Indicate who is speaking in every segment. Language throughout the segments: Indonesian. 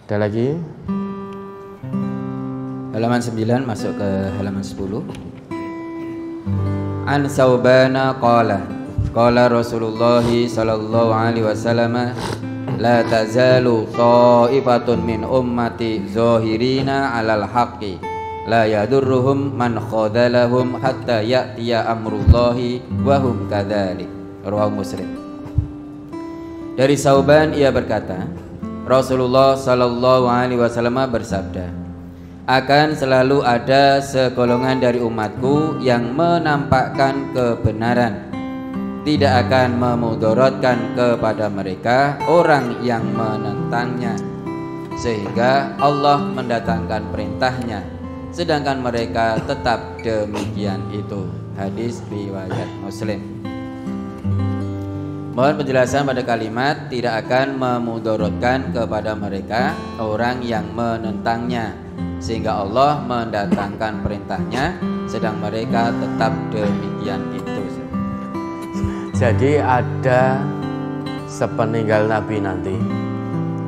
Speaker 1: Ada lagi? Halaman 9 masuk ke halaman 10. An Saubana qala Rasulullah sallallahu alaihi wasallam la tazalu ta'ifatun min ummati zahirina 'alal haqqi la yadurruhum man khadalahum hatta ya'tiya amrullahi wa hum kadzalik. Rawahu Muslim. Dari Sauban ia berkata, Rasulullah sallallahu alaihi wasallam bersabda, akan selalu ada segolongan dari umatku yang menampakkan kebenaran, tidak akan memudaratkan kepada mereka orang yang menentangnya, sehingga Allah mendatangkan perintahnya, sedangkan mereka tetap demikian itu. Hadis riwayat Muslim. Mohon penjelasan pada kalimat tidak akan memudaratkan kepada mereka orang yang menentangnya, sehingga Allah mendatangkan perintahnya, sedang mereka tetap demikian itu.
Speaker 2: Jadi ada sepeninggal Nabi nanti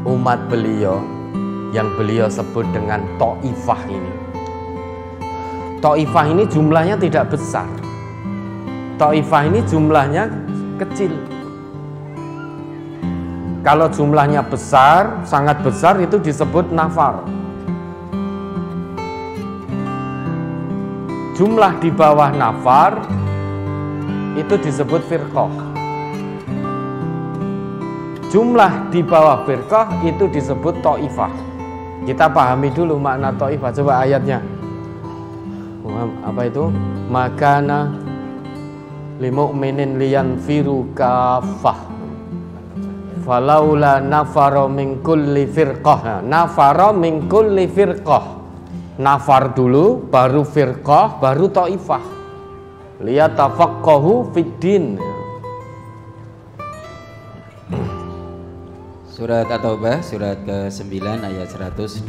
Speaker 2: umat beliau yang beliau sebut dengan Taifah ini. Taifah ini jumlahnya tidak besar. Taifah ini jumlahnya kecil. Kalau jumlahnya besar, sangat besar, itu disebut nafar. Jumlah di bawah nafar itu disebut firqah. Jumlah di bawah firqah itu disebut taifah. Kita pahami dulu makna taifah. Coba ayatnya. Apa itu? Makana limu'minin liyanfiru kafah. Falaula nafara min kulli firqah. Nafara min kulli firqah. Nafar dulu, baru firqah, baru taifah. Liyatafaqahu fiddin.
Speaker 1: Surat At-Taubah, surat ke-9 ayat 122.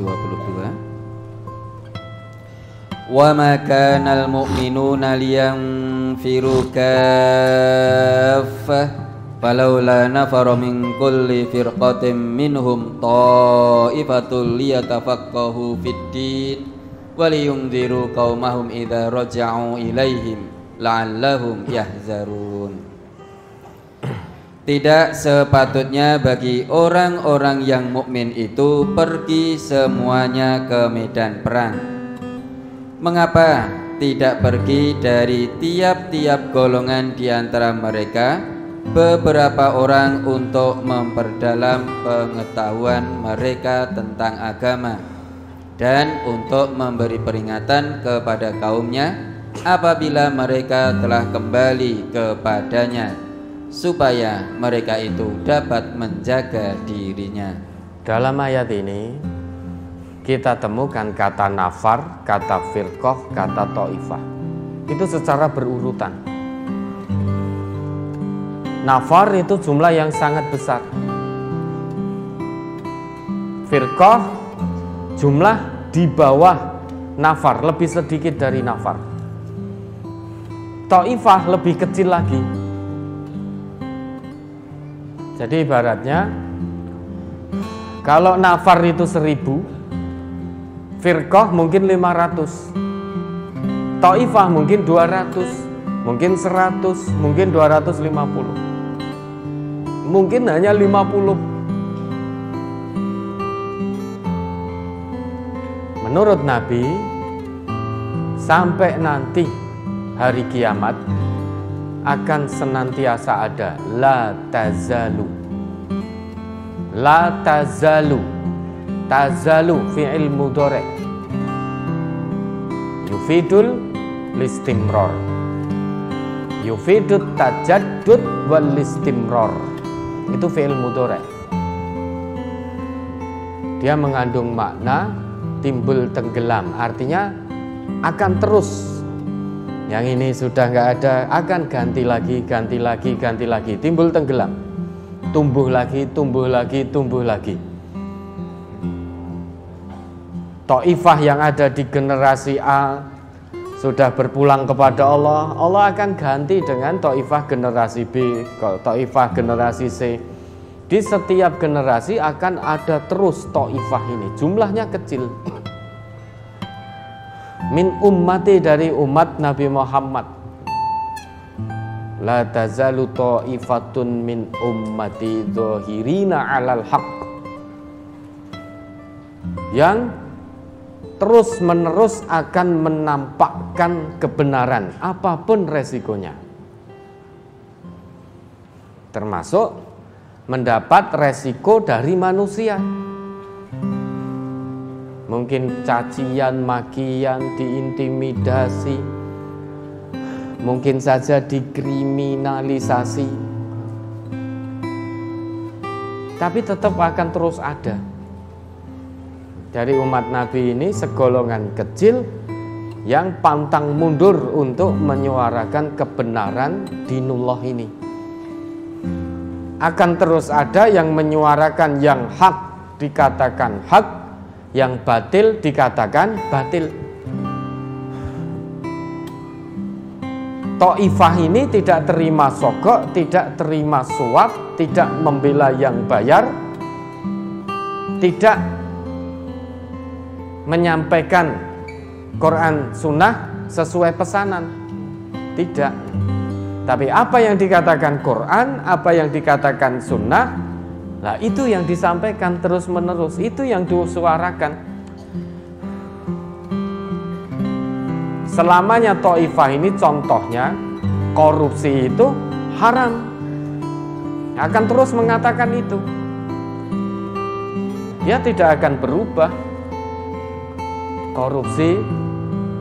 Speaker 1: Wa ma kanal mu'minuna liyanfiru kaffah falaula nafara min kulli firqatin minhum ta'ifatul liyatafaqahu fiddin waliyunziru qaumahum idza raja'u ilaihim la'allahum yahzarun. Tidak sepatutnya bagi orang-orang yang mukmin itu pergi semuanya ke medan perang. Mengapa tidak pergi dari tiap-tiap golongan di antara mereka beberapa orang untuk memperdalam pengetahuan mereka tentang agama dan untuk memberi peringatan kepada kaumnya apabila mereka telah kembali kepadanya, supaya mereka itu dapat menjaga dirinya.
Speaker 2: Dalam ayat ini kita temukan kata nafar, kata firqah, kata taifah. Itu secara berurutan. Nafar itu jumlah yang sangat besar. Firqah jumlah di bawah nafar, lebih sedikit dari nafar. Taifah lebih kecil lagi. Jadi ibaratnya kalau nafar itu 1000, firqah mungkin 500, taifah mungkin 200, mungkin 100, mungkin 250, mungkin hanya 50. Menurut Nabi, sampai nanti hari kiamat akan senantiasa ada la tazalu. La tazalu. Tazalu fi'il mudhari' yufidul listimrar, yufidut tajaddud wal listimrar. Itu fi'il mudhari'. Dia mengandung makna timbul tenggelam, artinya akan terus. Yang ini sudah nggak ada, akan ganti lagi, ganti lagi, ganti lagi, timbul tenggelam, tumbuh lagi, tumbuh lagi, tumbuh lagi. Taifah yang ada di generasi A sudah berpulang kepada Allah, Allah akan ganti dengan taifah generasi B, taifah generasi C. di setiap generasi akan ada terus Taifah ini, jumlahnya kecil. Min ummati, dari umat Nabi Muhammad. La tazalu ta'ifatun min ummati dhahirina 'alal haqq, yang terus menerus akan menampakkan kebenaran apapun resikonya, termasuk mendapat resiko dari manusia. Mungkin cacian, makian, diintimidasi, mungkin saja dikriminalisasi, tapi tetap akan terus ada. Dari umat Nabi ini segolongan kecil yang pantang mundur untuk menyuarakan kebenaran dinullah ini. Akan terus ada yang menyuarakan yang hak dikatakan hak, yang batil dikatakan batil. Taifah ini tidak terima sogok, tidak terima suap, tidak membela yang bayar, tidak menyampaikan Quran Sunnah sesuai pesanan, tidak. Tapi apa yang dikatakan Quran, apa yang dikatakan Sunnah, nah itu yang disampaikan terus menerus, itu yang disuarakan. Selamanya Taifah ini, contohnya korupsi itu haram, akan terus mengatakan itu. Dia tidak akan berubah. Korupsi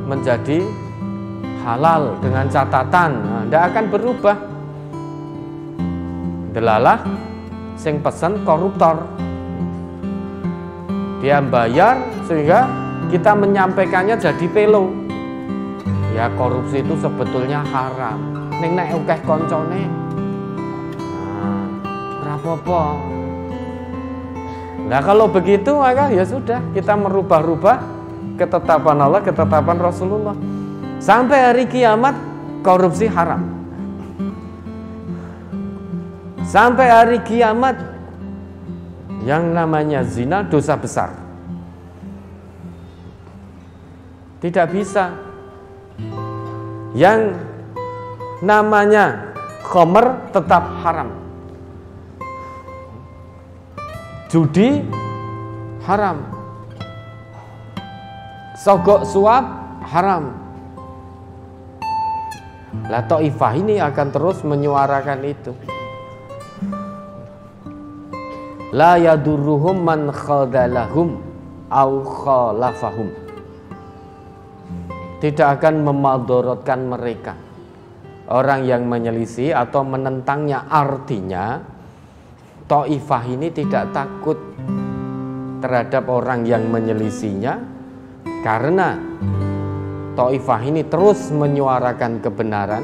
Speaker 2: menjadi halal dengan catatan, tidak akan berubah. Delalah sing pesen koruptor, dia bayar sehingga kita menyampaikannya jadi pelo. Ya, korupsi itu sebetulnya haram. Ning nek akeh koncone, ora apa-apa. Nah, kalau begitu maka ya sudah, kita merubah-rubah ketetapan Allah, ketetapan Rasulullah. Sampai hari kiamat korupsi haram. Sampai hari kiamat yang namanya zina dosa besar. Tidak bisa. Yang namanya khamr tetap haram. Judi haram. Sogok suap haram. Lah Taifah ini akan terus menyuarakan itu. La yadurruhum man khadalahum au khalafahum. Tidak akan memadorotkan mereka orang yang menyelisih atau menentangnya. Artinya Taifah ini tidak takut terhadap orang yang menyelisihnya, karena Taifah ini terus menyuarakan kebenaran.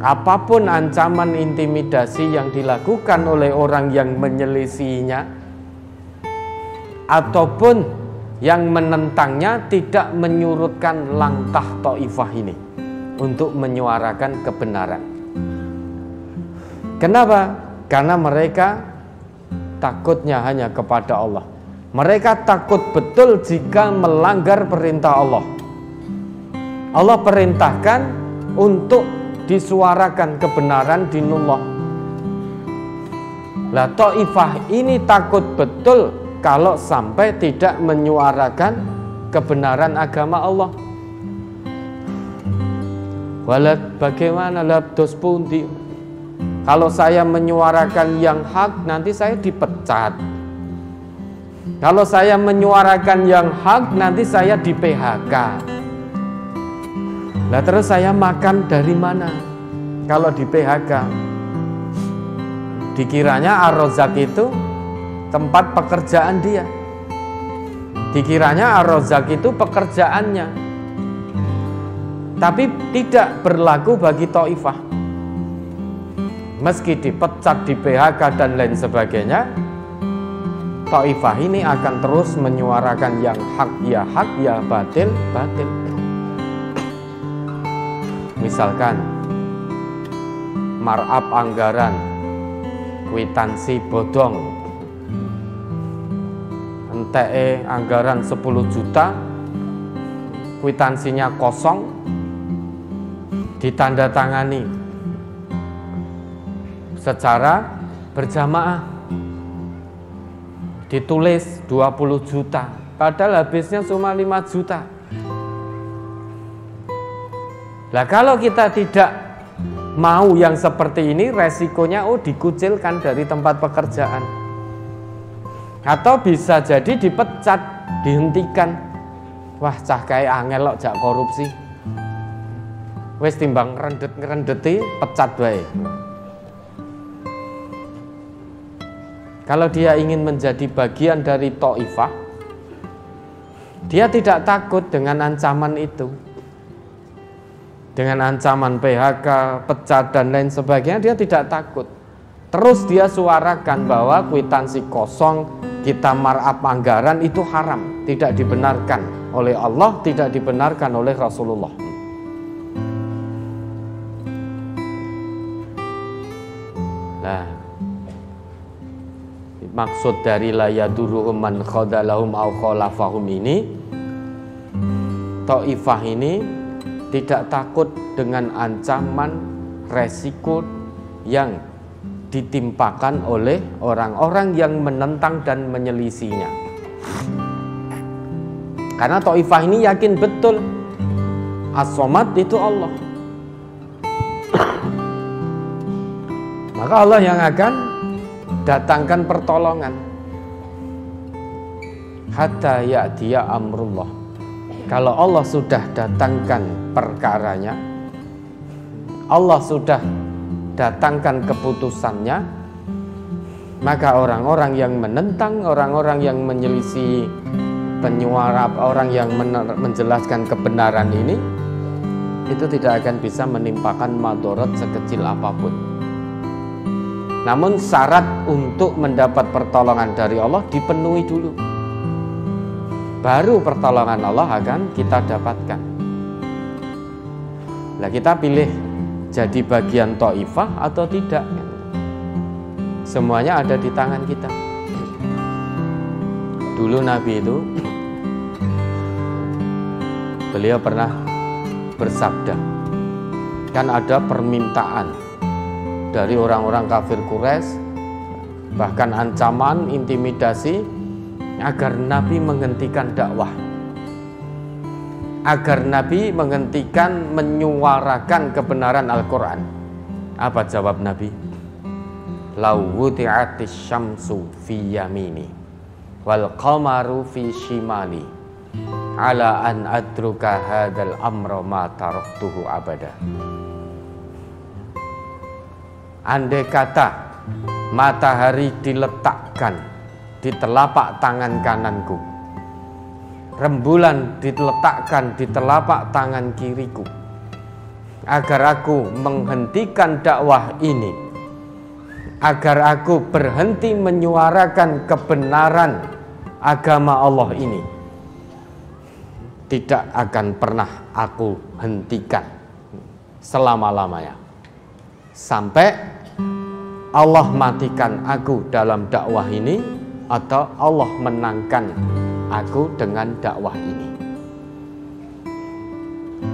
Speaker 2: Apapun ancaman intimidasi yang dilakukan oleh orang yang menyelisihinya ataupun yang menentangnya, tidak menyurutkan langkah Taifah ini untuk menyuarakan kebenaran. Kenapa? Karena mereka takutnya hanya kepada Allah. Mereka takut betul jika melanggar perintah Allah. Allah perintahkan untuk disuarakan kebenaran dinullah. Lah Taifah ini takut betul kalau sampai tidak menyuarakan kebenaran agama Allah. Walad bagaimana labdos pundi? Kalau saya menyuarakan yang hak, nanti saya dipecat. Kalau saya menyuarakan yang hak, nanti saya di PHK. Nah terus saya makan dari mana kalau di PHK? Dikiranya Ar-Razzaq itu tempat pekerjaan dia. Dikiranya Ar-Razzaq itu pekerjaannya. Tapi tidak berlaku bagi Taifah. Meski dipecat, di PHK dan lain sebagainya, Taifah ini akan terus menyuarakan yang hak, ya batil, batil. Misalkan markup anggaran kwitansi bodong, enteke anggaran 10 juta, kwitansinya kosong, ditandatangani secara berjamaah, ditulis 20 juta, padahal habisnya cuma 5 juta. Nah, kalau kita tidak mau yang seperti ini, resikonya dikucilkan dari tempat pekerjaan, atau bisa jadi dipecat, dihentikan. Wah, cah kae angel kok jak korupsi, wis timbang ngerendeti pecat wae. Kalau dia ingin menjadi bagian dari Thaifah, dia tidak takut dengan ancaman itu, dengan ancaman PHK, pecat dan lain sebagainya. Dia tidak takut. Terus dia suarakan bahwa kwitansi kosong, kita markup anggaran itu haram, tidak dibenarkan oleh Allah, tidak dibenarkan oleh Rasulullah. Nah, maksud dari la yaduruhum man khadalahum aw khalafahum ini, Thaifah ini tidak takut dengan ancaman resiko yang ditimpakan oleh orang-orang yang menentang dan menyelisihinya. Karena Thaifah ini yakin betul As-Somad itu Allah. Maka Allah yang akan datangkan pertolongan. Hatta ya'tiya amrullah. Kalau Allah sudah datangkan perkaranya, Allah sudah datangkan keputusannya, maka orang-orang yang menentang, orang-orang yang menyelisih, penyuara, orang yang menjelaskan kebenaran ini, itu tidak akan bisa menimpakan madorot sekecil apapun. Namun syarat untuk mendapat pertolongan dari Allah dipenuhi dulu, baru pertolongan Allah akan kita dapatkan. Nah, kita pilih jadi bagian Thaifah atau tidak. Semuanya ada di tangan kita. Dulu Nabi itu, beliau pernah bersabda, kan ada permintaan dari orang-orang kafir Quraisy, bahkan ancaman, intimidasi agar Nabi menghentikan dakwah, agar Nabi menghentikan menyuarakan kebenaran Al-Quran. Apa jawab Nabi? Lau wudi'atis syamsu fi yamini wal qamaru fi shimali ala an adruka hadzal amra ma taraktuhu abada. Andai kata matahari diletakkan di telapak tangan kananku, rembulan diletakkan di telapak tangan kiriku, agar aku menghentikan dakwah ini, agar aku berhenti menyuarakan kebenaran agama Allah ini, tidak akan pernah aku hentikan selama-lamanya, sampai Allah matikan aku dalam dakwah ini, atau Allah menangkan aku dengan dakwah ini.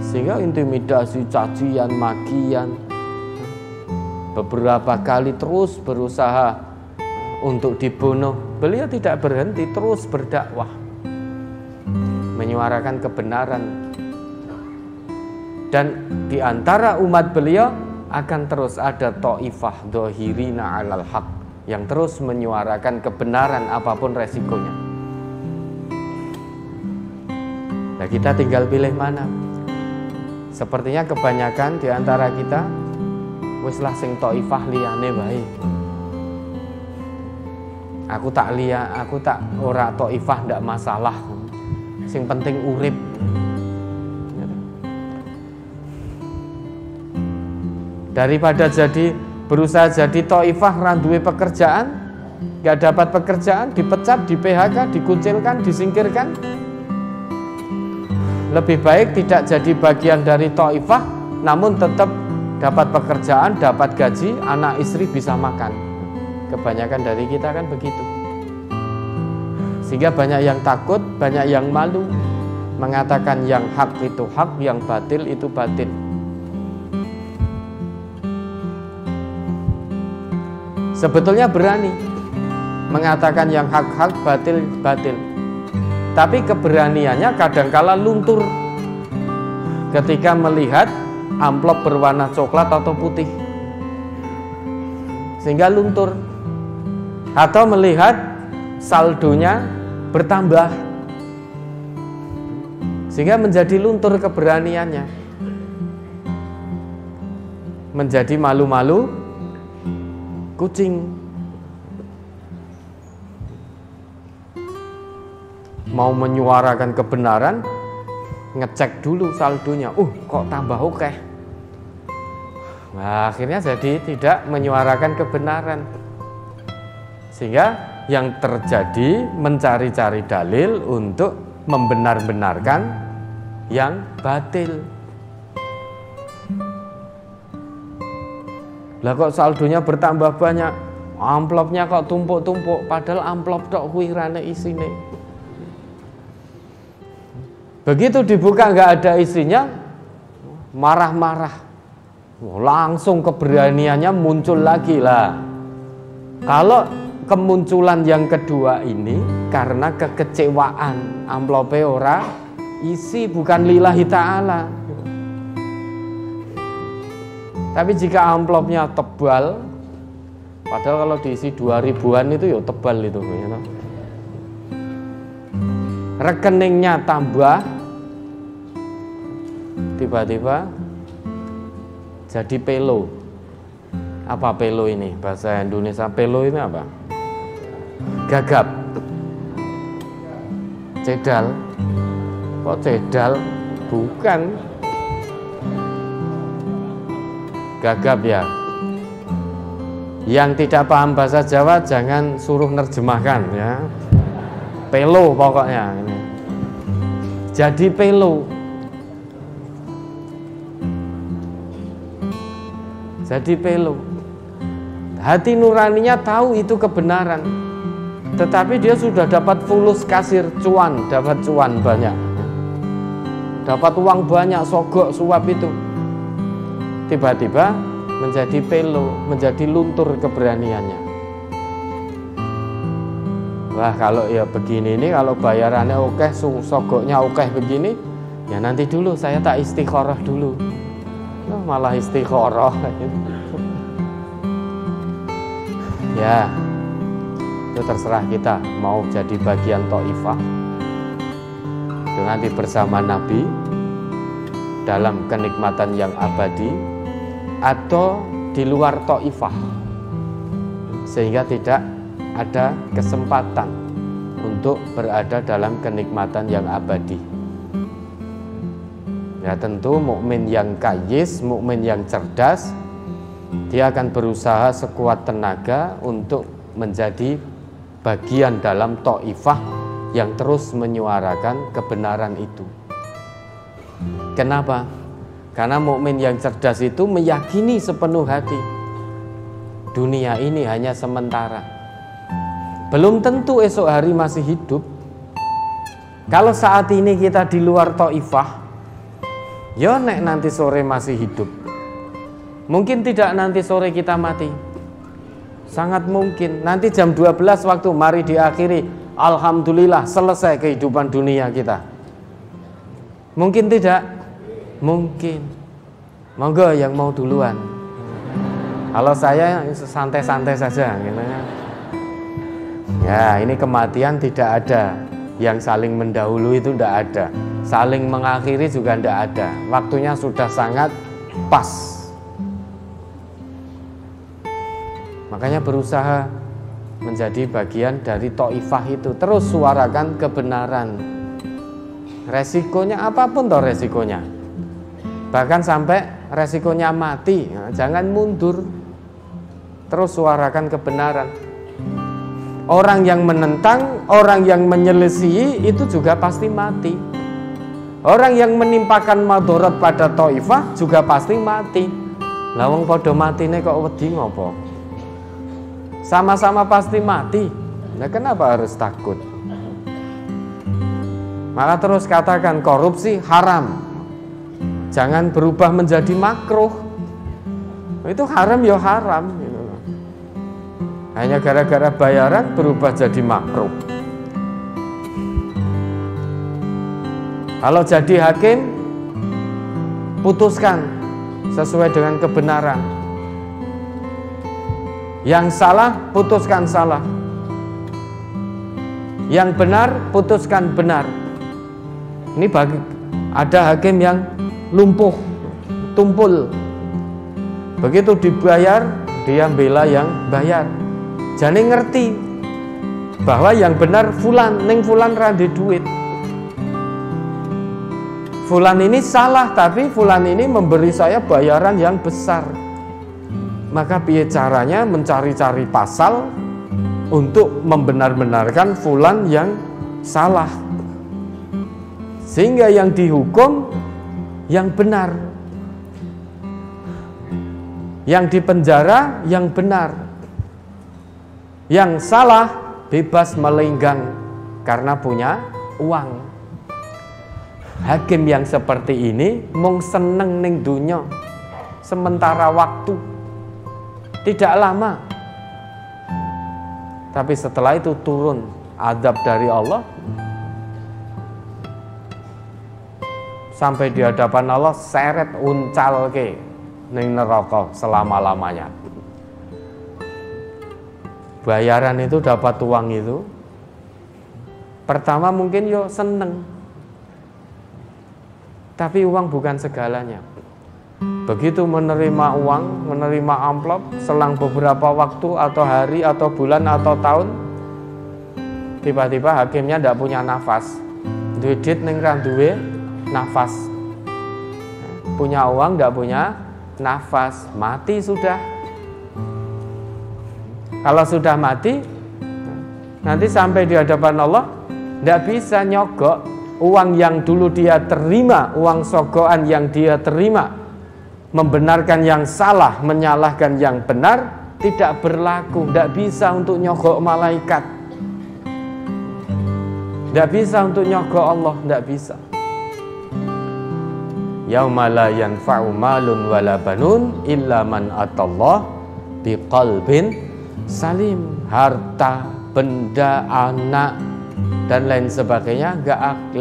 Speaker 2: Sehingga intimidasi, cacian, makian, beberapa kali terus berusaha untuk dibunuh, beliau tidak berhenti, terus berdakwah, menyuarakan kebenaran. Dan di antara umat beliau akan terus ada Thaifah dhahirina alal haq, yang terus menyuarakan kebenaran apapun resikonya. Nah, kita tinggal pilih mana. Sepertinya kebanyakan di antara kita wis lah sing Thaifah liyane wae. Aku tak ora Thaifah ndak masalah. Sing penting urip. Daripada berusaha jadi Thaifah ra duwe pekerjaan, gak dapat pekerjaan, dipecat, di PHK, dikucilkan, disingkirkan, lebih baik tidak jadi bagian dari Thaifah, namun tetap dapat pekerjaan, dapat gaji, anak istri bisa makan. Kebanyakan dari kita kan begitu. Sehingga banyak yang takut, banyak yang malu mengatakan yang hak itu hak, yang batil itu batil. Sebetulnya berani mengatakan yang hak-hak, batil-batil. Tapi keberaniannya kadangkala luntur ketika melihat amplop berwarna coklat atau putih, sehingga luntur. Atau melihat saldonya bertambah, sehingga menjadi luntur keberaniannya, menjadi malu-malu kucing. Mau menyuarakan kebenaran, ngecek dulu saldonya. Kok tambah oke. Nah, akhirnya jadi tidak menyuarakan kebenaran. Sehingga yang terjadi mencari-cari dalil untuk membenar-benarkan yang batil. Lah kok saldonya bertambah banyak, amplopnya kok tumpuk-tumpuk, padahal amplop tok kuwi rane isine. Begitu dibuka nggak ada isinya, marah-marah, langsung keberaniannya muncul lagi lah. Kalau kemunculan yang kedua ini karena kekecewaan, amplope ora isi, bukan lillahi ta'ala. Tapi jika amplopnya tebal, padahal kalau diisi 2000-an itu ya tebal itu, ya. Rekeningnya tambah, tiba-tiba jadi pelo. Apa pelo ini? Bahasa Indonesia pelo ini apa? Gagap. Cedal. Kok cedal? Bukan. Gagap ya. Yang tidak paham bahasa Jawa jangan suruh nerjemahkan ya. Pelo pokoknya ini. Jadi pelo. Jadi pelo. Hati nuraninya tahu itu kebenaran, tetapi dia sudah dapat fulus kasir, cuan, dapat cuan banyak, dapat uang banyak, sogok suap itu. Tiba-tiba menjadi pelo, menjadi luntur keberaniannya. Wah, kalau ya begini ini, kalau bayarannya oke, sogoknya oke begini, ya nanti dulu saya tak istikharah dulu. Nah, malah istikharah. Ya, itu terserah kita mau jadi bagian Thaifah itu nanti bersama Nabi dalam kenikmatan yang abadi, atau di luar Thaifah sehingga tidak ada kesempatan untuk berada dalam kenikmatan yang abadi. Ya tentu mukmin yang kayis, mukmin yang cerdas, dia akan berusaha sekuat tenaga untuk menjadi bagian dalam Thaifah yang terus menyuarakan kebenaran itu. Kenapa? Karena mukmin yang cerdas itu meyakini sepenuh hati dunia ini hanya sementara. Belum tentu esok hari masih hidup. Kalau saat ini kita di luar Thaifah, ya nek nanti sore masih hidup. Mungkin tidak nanti sore kita mati. Sangat mungkin nanti jam 12 waktu mari diakhiri, alhamdulillah selesai kehidupan dunia kita. Mungkin tidak? Mungkin. Monggo yang mau duluan. Kalau saya santai-santai saja gitu ya. Ya, ini kematian tidak ada. Yang saling mendahului itu tidak ada. Saling mengakhiri juga tidak ada. Waktunya sudah sangat pas. Makanya berusaha menjadi bagian dari Thaifah itu. Terus suarakan kebenaran. Resikonya apapun toh resikonya. Bahkan sampai resikonya mati. Nah, jangan mundur. Terus suarakan kebenaran. Orang yang menentang, orang yang menyelisihi itu juga pasti mati. Orang yang menimpakan madharat pada Thaifah juga pasti mati. Lah wong padha matine kok wedi ngopo? sama-sama pasti mati. Nah, kenapa harus takut? Maka terus katakan korupsi haram, jangan berubah menjadi makruh. Itu haram ya haram gitu. Hanya gara-gara bayaran berubah jadi makruh. Kalau jadi hakim, putuskan sesuai dengan kebenaran. Yang salah, putuskan salah. Yang benar, putuskan benar. Ini ada hakim yang lumpuh, tumpul. Begitu dibayar, dia bela yang bayar. Jadi ngerti bahwa yang benar fulan, ning fulan rada duit. Fulan ini salah, tapi fulan ini memberi saya bayaran yang besar. Maka piye caranya mencari-cari pasal untuk membenar-benarkan fulan yang salah, sehingga yang dihukum yang benar, yang dipenjara yang benar, yang salah bebas melenggang karena punya uang. Hakim yang seperti ini mung seneng ning dunya sementara waktu, tidak lama. Tapi setelah itu turun azab dari Allah, sampai di hadapan Allah seret uncal ke ning neraka selama-lamanya. Bayaran itu, dapat uang itu, pertama mungkin yo seneng, tapi uang bukan segalanya. Begitu menerima uang, menerima amplop, selang beberapa waktu atau hari atau bulan atau tahun, tiba-tiba hakimnya tidak punya nafas. Duit ning ra duwe nafas. Punya uang tidak punya nafas, mati sudah. Kalau sudah mati, nanti sampai di hadapan Allah tidak bisa nyogok uang yang dulu dia terima, uang sogokan yang dia terima, membenarkan yang salah, menyalahkan yang benar, tidak berlaku. Tidak bisa untuk nyogok malaikat, tidak bisa untuk nyogok Allah, tidak bisa. Yauma la yanfa'u malun wala banun illa man atallah biqalbin salim. Harta, benda, anak dan lain sebagainya gak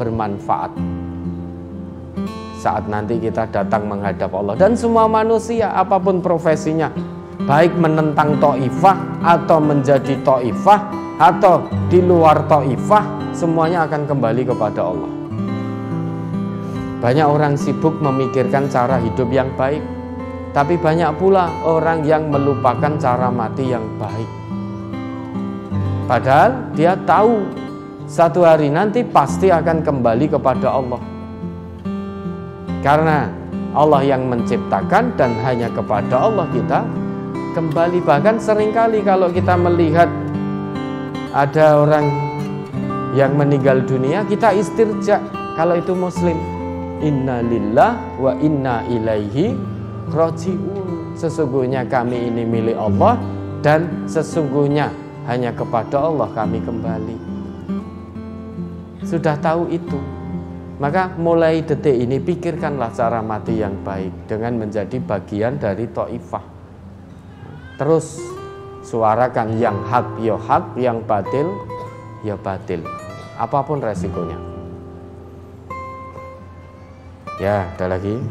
Speaker 2: bermanfaat saat nanti kita datang menghadap Allah. Dan semua manusia apapun profesinya, baik menentang Taifah atau menjadi Taifah atau di luar Taifah, semuanya akan kembali kepada Allah. Banyak orang sibuk memikirkan cara hidup yang baik, tapi banyak pula orang yang melupakan cara mati yang baik. Padahal dia tahu satu hari nanti pasti akan kembali kepada Allah. Karena Allah yang menciptakan dan hanya kepada Allah kita kembali. Bahkan seringkali kalau kita melihat ada orang yang meninggal dunia, kita istirja kalau itu muslim. Inna lillah wa inna ilaihi raji'un. Sesungguhnya kami ini milik Allah dan sesungguhnya hanya kepada Allah kami kembali. Sudah tahu itu, maka mulai detik ini pikirkanlah cara mati yang baik dengan menjadi bagian dari Taifah. Terus suarakan yang hak ya hak, yang batil ya batil, apapun resikonya. Ya, ada lagi.